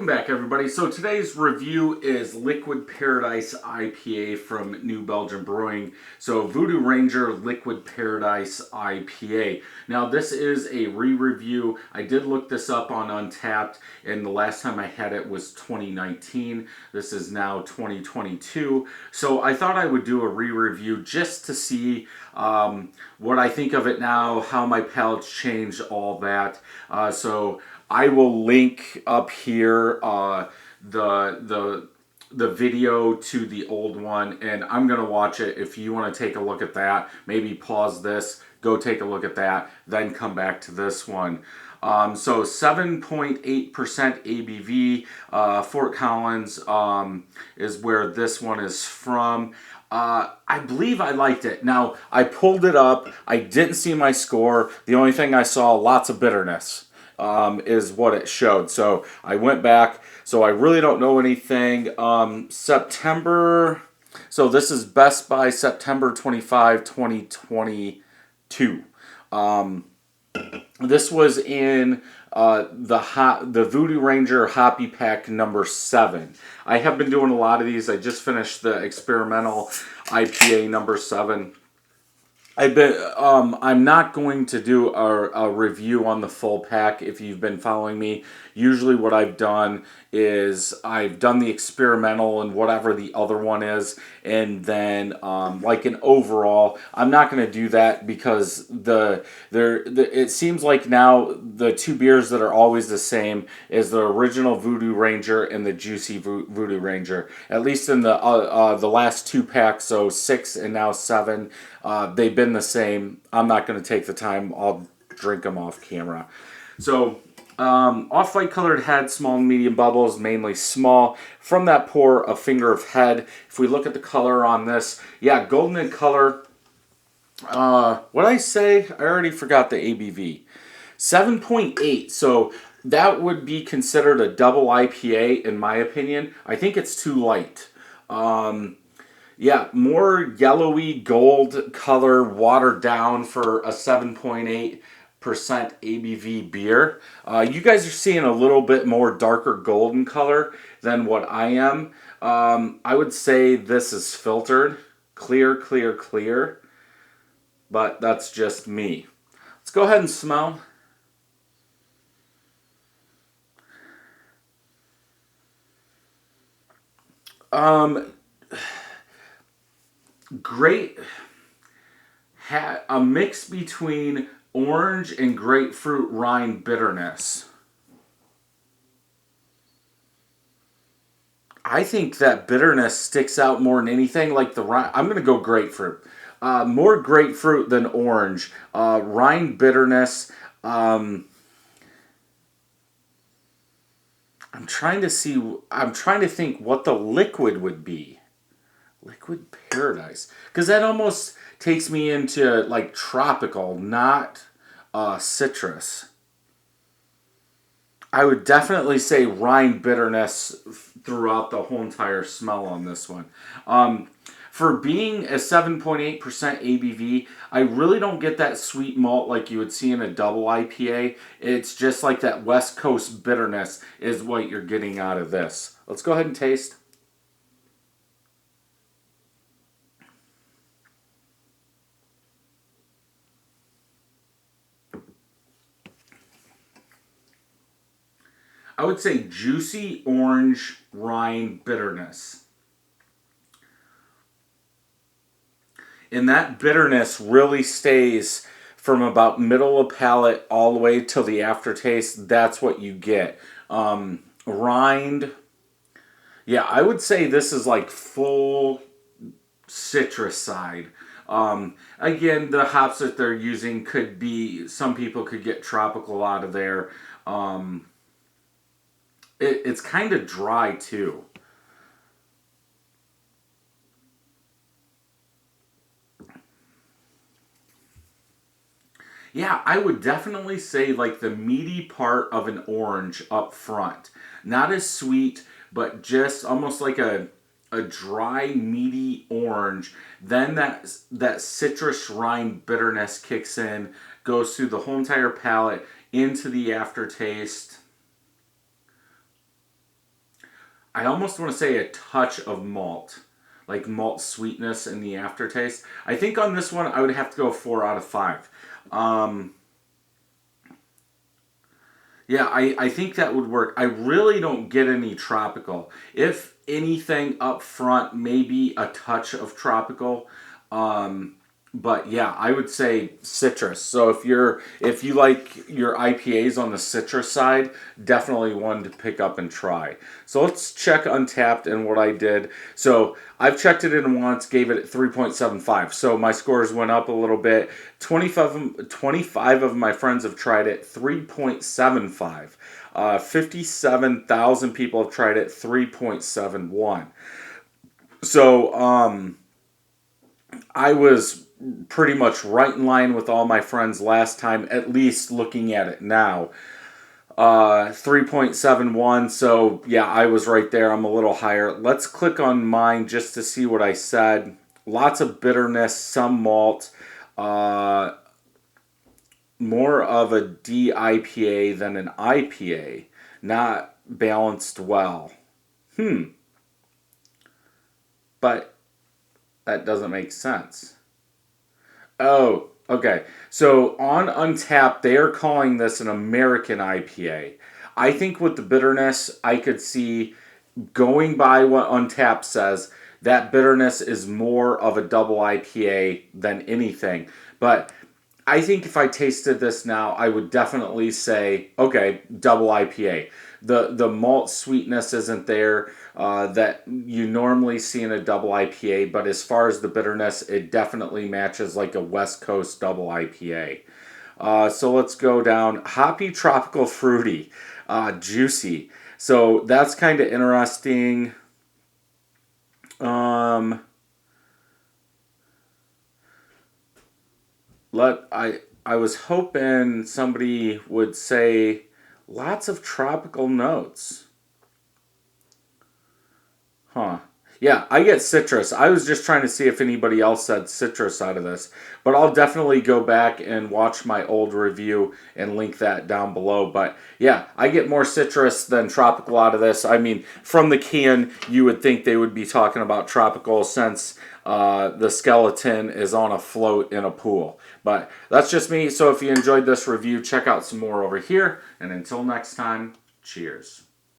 back, everybody. So today's review is Liquid Paradise IPA from New Belgium Brewing. So Voodoo Ranger Liquid Paradise IPA. Now this is a re-review. I did look this up on Untapped, and the last time I had it was 2019. This is now 2022. So I thought I would do a re-review just to see what I think of it now, how my palate's changed, all that. So I will link up here the video to the old one, and I'm gonna watch it. If you want to take a look at that, maybe pause this, go take a look at that, then come back to this one. So 7.8% ABV. Fort Collins is where this one is from. I believe I liked it. Now, I pulled it up. I didn't see my score. The only thing I saw, lots of bitterness. Is what it showed. So I went back. So I really don't know anything. September. So this is Best by September 25, 2022. This was in the Voodoo Ranger Hoppy Pack number 7. I have been doing a lot of these. I just finished the experimental IPA number 7. I'm not going to do a review on the full pack if you've been following me. Usually what I've done is I've done the experimental and whatever the other one is, and then like an overall. I'm not going to do that because it seems like now the two beers that are always the same is the original Voodoo Ranger and the Juicy Voodoo Ranger. At least in the last two packs, so 6 and now 7, they've been the same. I'm not going to take the time. I'll drink them off camera. So off-white colored head, small and medium bubbles, mainly small. From that pour, a finger of head. If we look at the color on this, yeah, golden in color. What I say? I already forgot the ABV. 7.8. So that would be considered a double IPA in my opinion. I think it's too light. Yeah, more yellowy gold color, watered down for a 7.8% ABV beer. You guys are seeing a little bit more darker golden color than what I am. I would say this is filtered. Clear, clear, clear. But that's just me. Let's go ahead and smell. Great, a mix between orange and grapefruit rind bitterness. I think that bitterness sticks out more than anything. Like the rind, I'm gonna go grapefruit. More grapefruit than orange. Rind bitterness. I'm trying to think what the liquid would be. Liquid Paradise, because that almost takes me into like tropical, not citrus. I would definitely say rind bitterness throughout the whole entire smell on this one. For being a 7.8% ABV, I really don't get that sweet malt like you would see in a double IPA. It's just like that West Coast bitterness is what you're getting out of this. Let's go ahead and taste. I would say juicy orange rind bitterness. And that bitterness really stays from about middle of palate all the way till the aftertaste. That's what you get. Rind. Yeah, I would say this is like full citrus side. Again, the hops that they're using could be, some people could get tropical out of there. It's kind of dry too. Yeah, I would definitely say like the meaty part of an orange up front. Not as sweet, but just almost like a dry, meaty orange. Then that citrus rind bitterness kicks in, goes through the whole entire palate into the aftertaste. I almost want to say a touch of malt, like malt sweetness in the aftertaste. I think on this one I would have to go 4 out of 5. Um, yeah, I think that would work. I really don't get any tropical. If anything up front, maybe a touch of tropical. Um, but yeah, I would say citrus. So if you like your IPAs on the citrus side, definitely one to pick up and try. So let's check Untapped and what I did. So I've checked it in once, gave it 3.75. So my scores went up a little bit. 25 of my friends have tried it, 3.75. 57,000 people have tried it, 3.71. So I was pretty much right in line with all my friends last time, at least looking at it now. 3.71, so yeah, I was right there. I'm a little higher. Let's click on mine just to see what I said. Lots of bitterness, some malt, uh, more of a DIPA than an IPA. Not balanced well. But that doesn't make sense. Oh, okay. So on Untapped, they are calling this an American IPA. I think with the bitterness, I could see going by what Untapped says, that bitterness is more of a double IPA than anything. But I think if I tasted this now, I would definitely say, okay, double IPA. The malt sweetness isn't there that you normally see in a double IPA, but as far as the bitterness, it definitely matches like a West Coast double IPA. So let's go down. Hoppy, tropical, fruity, juicy. So that's kind of interesting. Um, let I was hoping somebody would say lots of tropical notes. Huh. Yeah, I get citrus. I was just trying to see if anybody else said citrus out of this. But I'll definitely go back and watch my old review and link that down below. But yeah, I get more citrus than tropical out of this. I mean, from the can, you would think they would be talking about tropical since the skeleton is on a float in a pool. But that's just me. So if you enjoyed this review, check out some more over here. And until next time, cheers.